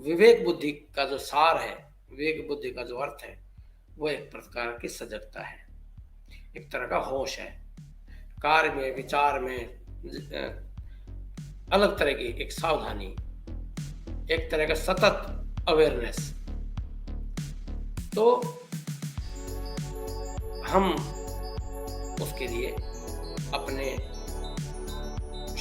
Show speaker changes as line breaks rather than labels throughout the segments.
विवेक बुद्धि का जो सार है, विवेक बुद्धि का जो अर्थ है, वो एक प्रकार की सजगता है, एक तरह का होश है। कार्य में, विचार में अलग तरह की एक सावधानी, एक तरह का सतत अवेयरनेस। तो हम उसके लिए अपने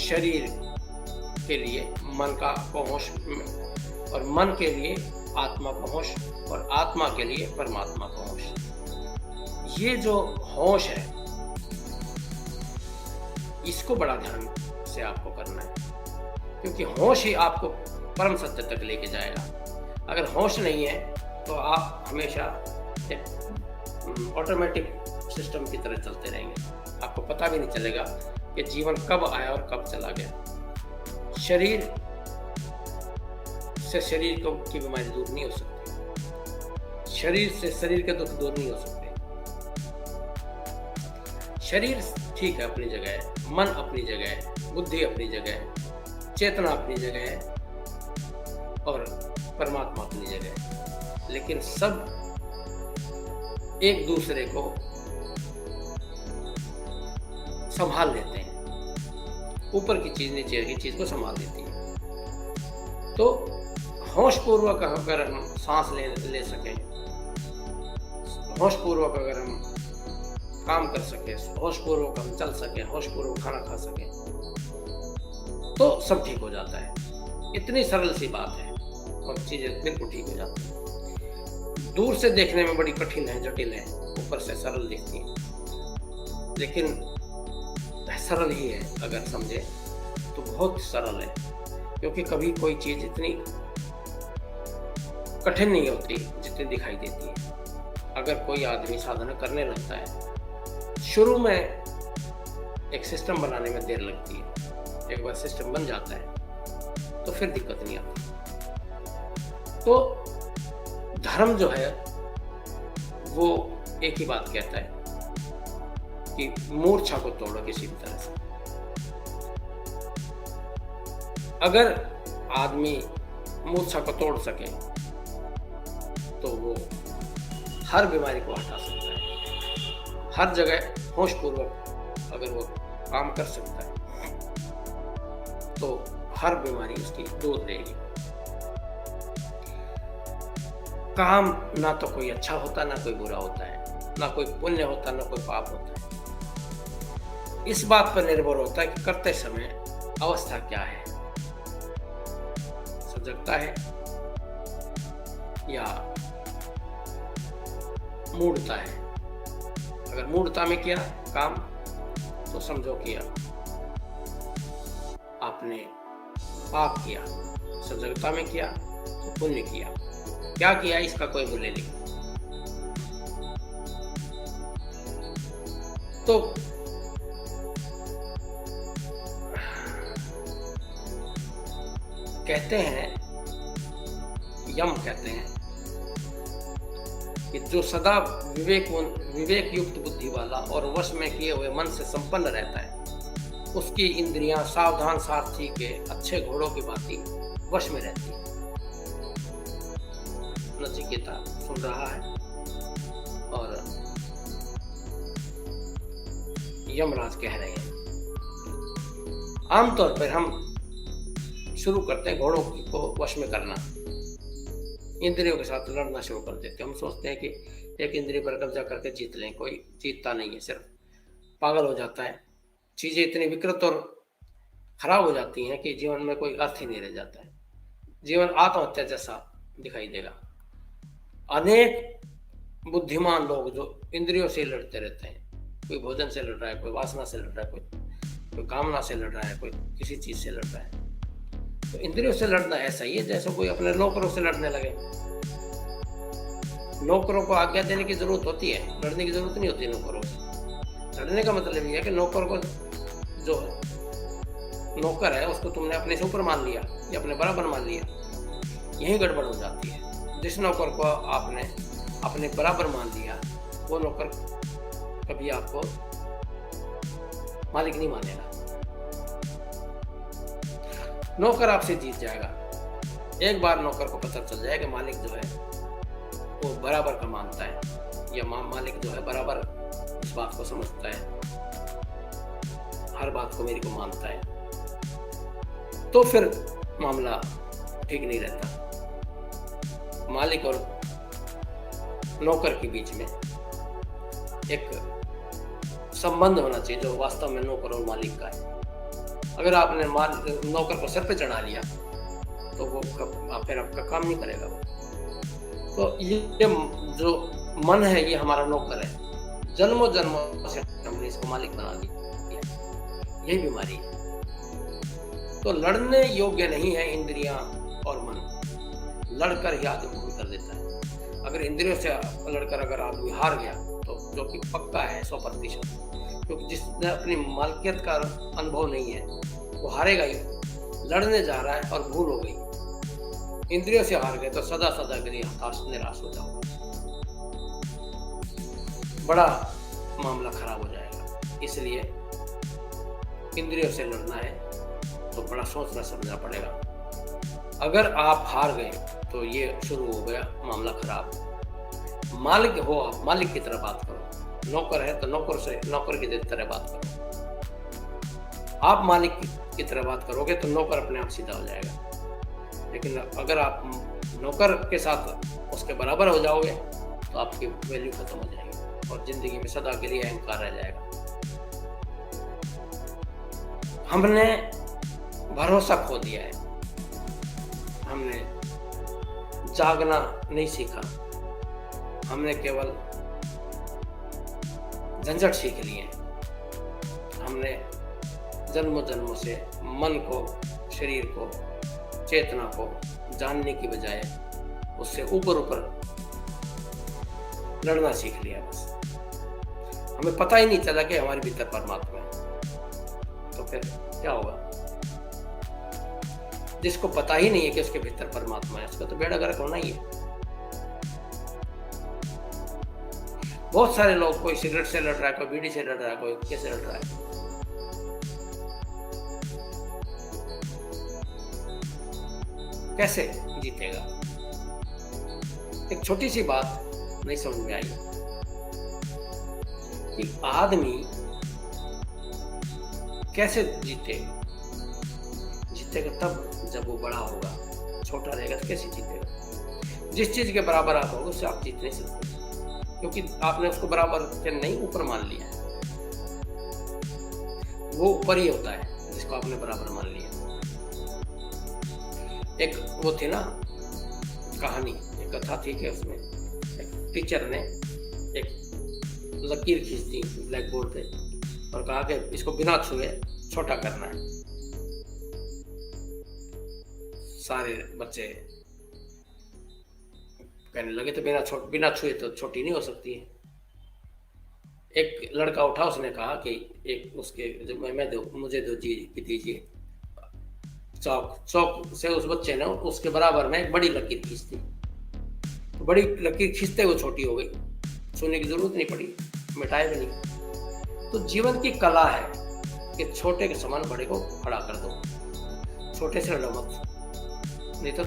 शरीर के लिए मन को होश, और मन के लिए आत्मा को होश, और आत्मा के लिए परमात्मा को होश। ये जो होश है, इसको बड़ा ध्यान से आपको करना है, क्योंकि होश ही आपको परम सत्य तक लेके जाएगा। अगर होश नहीं है तो आप हमेशा एक ऑटोमेटिक सिस्टम की तरह चलते रहेंगे, आपको पता भी नहीं चलेगा कि जीवन कब आया और कब चला गया। शरीर से शरीर की बीमारी दूर नहीं हो सकती, शरीर से शरीर के दुख दूर नहीं हो सकते। शरीर ठीक है, अपनी जगह है, मन अपनी जगह है, बुद्धि अपनी जगह है, चेतना अपनी जगह है, और परमात्मा अपनी जगह है, लेकिन सब एक दूसरे को संभाल लेते हैं। ऊपर की चीज नीचे की चीज को संभाल लेती है। तो होशपूर्वक अगर हम सांस ले सकें, होशपूर्वक अगर हम काम कर सके, होशपूर्वक हम चल सके, होशपूर्वक खाना खा सके, तो सब ठीक हो जाता है। इतनी सरल सी बात है और चीजें बिल्कुल ठीक हो जाती हैं। दूर से देखने में बड़ी कठिन है, जटिल है, ऊपर से सरल दिखती है, लेकिन सरल ही है। अगर समझे तो बहुत सरल है, क्योंकि कभी कोई चीज इतनी कठिन नहीं होती जितनी दिखाई देती है। अगर कोई आदमी साधना करने लगता है, शुरू में एक सिस्टम बनाने में देर लगती है, एक बार सिस्टम बन जाता है तो फिर दिक्कत नहीं आती। तो धर्म जो है वो एक ही बात कहता है कि मूर्छा को तोड़ो किसी भी तरह से। अगर आदमी मूर्छा को तोड़ सके तो वो हर बीमारी को हटा सकता है, हर जगह होशपूर्वक अगर वो काम कर सकता है तो हर बीमारी उसकी दूर रहेगी। काम ना तो कोई अच्छा होता, ना कोई बुरा होता है, ना कोई पुण्य होता, ना कोई पाप होता है। इस बात पर निर्भर होता है कि करते समय अवस्था क्या है, सजगता है या मूढ़ता है। अगर मूढ़ता में किया काम तो समझो किया आपने पाप किया, सजगता में किया तो पुण्य किया। क्या किया इसका कोई मूल्य नहीं। तो कहते हैं, यम कहते हैं कि जो सदा विवेक युक्त बुद्धि वाला और वश में किए हुए मन से संपन्न रहता है, उसकी इंद्रियां सावधान सारथी के अच्छे घोड़ों की भांति वश में रहती है। नचिकेता सुन रहा है और यमराज कह रहे हैं। आमतौर पर हम शुरू करते हैं घोड़ों को वश में करना, इंद्रियों के साथ लड़ना शुरू कर देते हैं। हम सोचते हैं कि एक इंद्रिय पर कब्जा करके जीत लें, कोई जीतता नहीं है, सिर्फ पागल हो जाता है। चीजें इतनी विकृत और खराब हो जाती हैं कि जीवन में कोई अर्थ ही नहीं रह जाता है, जीवन आत्महत्या जैसा दिखाई देगा। अनेक बुद्धिमान लोग जो इंद्रियों से लड़ते रहते हैं, कोई भोजन से लड़ रहा है, कोई वासना से लड़ रहा है, कोई कामना से लड़ रहा है, कोई किसी चीज से लड़ रहा है। तो इंद्रियों से लड़ना ऐसा ही है जैसे कोई अपने नौकरों से लड़ने लगे। नौकरों को आज्ञा देने की जरूरत होती है, लड़ने की जरूरत नहीं होती नौकरों से। लड़ने का मतलब ये है कि नौकर को, जो नौकर है उसको तुमने अपने से ऊपर मान लिया या अपने बराबर मान लिया, यही गड़बड़ हो जाती है। जिस नौकर को आपने अपने बराबर मान लिया वो नौकर कभी आपको मालिक नहीं मानेगा। नौकर आपसे जीत जाएगा, एक बार नौकर को पता चल जाए कि मालिक जो है वो बराबर का मानता है, या मालिक जो है बराबर इस बात को समझता है, हर बात को मेरी को मानता है, तो फिर मामला ठीक नहीं रहता। मालिक और नौकर के बीच में एक संबंध होना चाहिए जो वास्तव में नौकर और मालिक का है। अगर आपने नौकर को सिर पे चढ़ा लिया तो वो फिर आपका काम नहीं करेगा वो। तो ये जो मन है ये हमारा नौकर है, जन्मों जन्मों से हमने इसको मालिक बना दिया, यही बीमारी है। तो लड़ने योग्य नहीं है इंद्रियां और मन, लड़कर ही आदमी भूल कर देता है। अगर इंद्रियों से लड़कर अगर आदमी हार गया तो जो कि पक्का है 100%, क्योंकि जिसने अपनी मालकियत का अनुभव नहीं है वो हारेगा ही। लड़ने जा रहा है और भूल हो गई, इंद्रियों से हार गए तो सदा सदा के लिए हताश निराश हो जाओगे, बड़ा मामला खराब हो जाएगा। इसलिए इंद्रियों से लड़ना है तो बड़ा सोचना समझना पड़ेगा। अगर आप हार गए तो ये शुरू हो गया मामला खराब। मालिक हो आप, मालिक की तरह बात करो। नौकर है तो नौकर की तरह बात करो। आप मालिक की तरह बात करोगे तो नौकर अपने आप सीधा हो जाएगा। लेकिन अगर आप नौकर के साथ उसके बराबर हो जाओगे तो आपकी वैल्यू खत्म हो जाएगी और जिंदगी में सदा के लिए अहंकार रह जाएगा। हमने भरोसा खो दिया है, हमने जागना नहीं सीखा, हमने केवल झंझट सीख लिए। हमने जन्मों जन्मों से मन को, शरीर को, चेतना को जानने की बजाय उससे ऊपर ऊपर लड़ना सीख लिया। बस हमें पता ही नहीं चला कि हमारे भीतर परमात्मा है। तो फिर क्या होगा? जिसको पता ही नहीं है कि उसके भीतर परमात्मा है, उसका तो बेड़ा गर्क होना ही है। बहुत सारे लोग, कोई सिगरेट से लड़ रहा है, कोई बीड़ी से लड़ रहा है, कोई कैसे लड़ रहा है। कैसे जीतेगा? एक छोटी सी बात नहीं समझ में आई कि आदमी कैसे जीतेगा तब जब वो बड़ा होगा। छोटा रहेगा तो कैसे जीतेगा? जिस चीज के बराबर आप होगे उससे आप जीत नहीं सकते, क्योंकि आपने उसको बराबर के नहीं ऊपर मान लिया है। वो ऊपर ही होता है जिसको आपने बराबर मान लिया। एक वो थी ना कहानी, एक कथा थी कि उसमें एक टीचर ने एक लकीर खींच दी ब्लैक बोर्ड पे और कहा कि इसको बिना छुए छोटा करना है। सारे बच्चे कहने लगे तो बिना छुए तो छोटी नहीं हो सकती है। एक लड़का उठा, उसने कहा कि एक उसके मुझे दो जी दीजिए। चौक से उस बच्चे ने उसके बराबर में एक बड़ी लकीर खींच दी। तो बड़ी लकीर खींचते वो छोटी हो गई, छूने की जरूरत नहीं पड़ी, मिटाए भी नहीं। तो जीवन की कला है कि छोटे के समान बड़े को खड़ा कर दो, छोटे से लड़ो मत, नहीं तो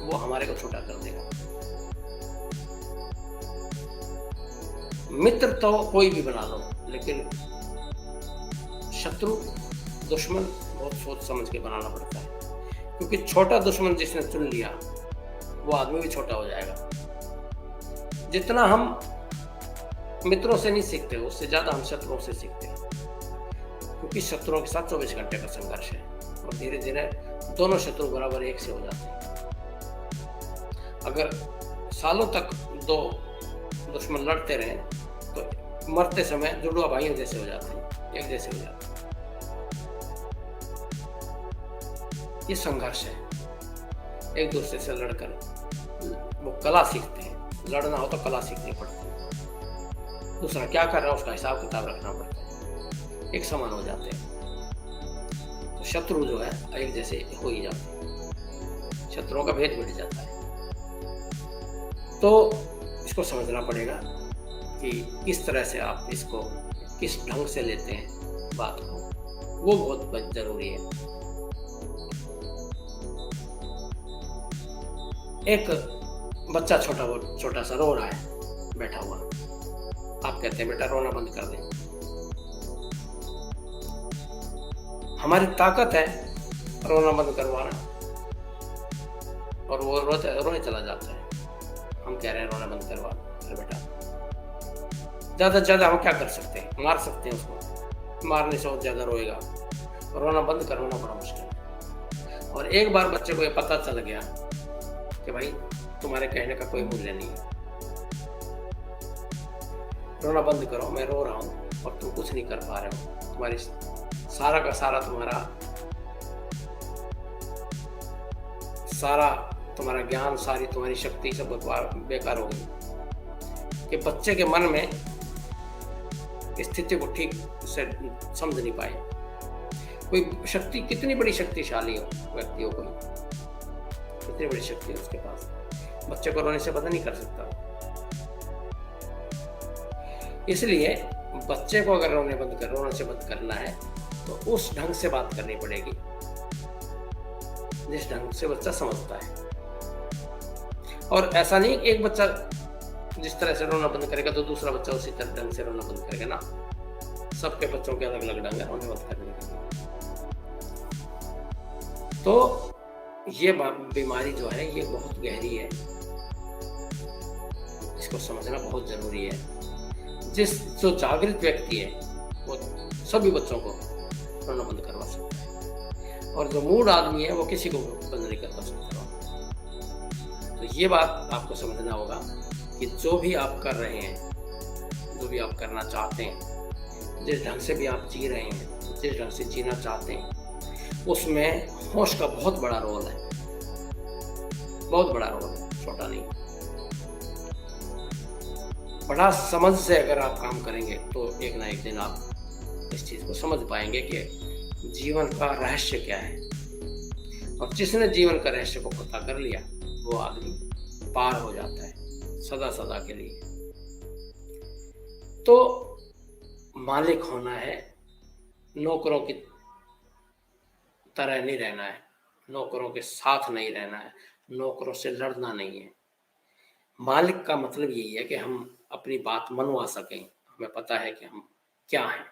वो हमारे को छोटा कर देगा। मित्र तो कोई भी बना लो, लेकिन शत्रु, दुश्मन बहुत सोच समझ के बनाना पड़ता है, क्योंकि छोटा दुश्मन जिसने चुन लिया वो आदमी भी छोटा हो जाएगा। जितना हम मित्रों से नहीं सीखते उससे ज्यादा हम शत्रुओं से सीखते हैं, क्योंकि शत्रुओं के साथ 24 घंटे का संघर्ष है और धीरे धीरे दोनों शत्रु बराबर एक से हो जाते हैं। अगर सालों तक दो दुश्मन लड़ते रहे तो मरते समय जुड़वा भाइयों जैसे हो जाते हैं, एक जैसे हो जाते हैं। ये संघर्ष है, एक दूसरे से लड़कर वो कला सीखते हैं। लड़ना हो तो कला सीखनी पड़ती है। दूसरा क्या कर रहा है उसका हिसाब किताब रखना पड़ता है, एक समान हो जाते हैं। तो शत्रु जो है एक जैसे हो ही जाते हैं, शत्रुओं का भेद मिट जाता है। तो इसको समझना पड़ेगा कि किस तरह से आप इसको किस ढंग से लेते हैं बात को, वो बहुत जरूरी है। एक बच्चा छोटा सा रो रहा है बैठा हुआ, आप कहते हैं बेटा रोना बंद कर दे। हमारी ताकत है रोना बंद करवाना, और वो रोने चला जाता है। हम कह रहे हैं रोना बंद करवा, अरे बेटा ज़्यादा से ज़्यादा हम क्या कर सकते हैं, मार सकते हैं उसको, मारने से वो ज़्यादा रोएगा। रोना बंद करवाना बड़ा मुश्किल है। और एक बार बच्चे को ये पता चल गया कि भाई तुम्हारे कहने का कोई मूल्य नहीं है, रोना बंद करो, मैं रो रहा हूँ और तुम कुछ नहीं कर पा रहे हो, तुम्हारी सारा का सारा तुम्हारा ज्ञान, सारी तुम्हारी शक्ति सब बेकार हो गई। कि बच्चे के मन में स्थिति को ठीक से समझ नहीं पाए। कोई शक्ति कितनी बड़ी शक्तिशाली हो व्यक्ति हो, कोई कितनी बड़ी शक्ति है उसके पास, बच्चे को रोने से बंद नहीं कर सकता। इसलिए बच्चे को अगर रोने से बंद करना है तो उस ढंग से बात करनी पड़ेगी जिस ढंग से बच्चा समझता है। और ऐसा नहीं एक बच्चा जिस तरह से रोना बंद करेगा तो दूसरा बच्चा उसी तरह ढंग से रोना बंद करेगा ना। सबके बच्चों के अलग अलग ढंग है रोने बंद करने के। तो ये बीमारी जो है ये बहुत गहरी है, इसको समझना बहुत जरूरी है। जो जागृत व्यक्ति है वो सभी बच्चों को रोना बंद करवा सकता है, और जो मूड आदमी है वो किसी को बंद नहीं करवा सकता। तो ये बात आपको समझना होगा कि जो भी आप कर रहे हैं, जो भी आप करना चाहते हैं, जिस ढंग से भी आप जी रहे हैं, जिस ढंग से जीना चाहते हैं, उसमें होश का बहुत बड़ा रोल है, बहुत बड़ा रोल है, छोटा नहीं। बड़ा समझ से अगर आप काम करेंगे तो एक ना एक दिन आप इस चीज़ को समझ पाएंगे कि जीवन का रहस्य क्या है। और जिसने जीवन का रहस्य को पता कर लिया वो आदमी पार हो जाता है सदा सदा के लिए। तो मालिक होना है, नौकरों की तरह नहीं रहना है, नौकरों के साथ नहीं रहना है, नौकरों से लड़ना नहीं है। मालिक का मतलब यही है कि हम अपनी बात मनवा सकें, हमें पता है कि हम क्या हैं।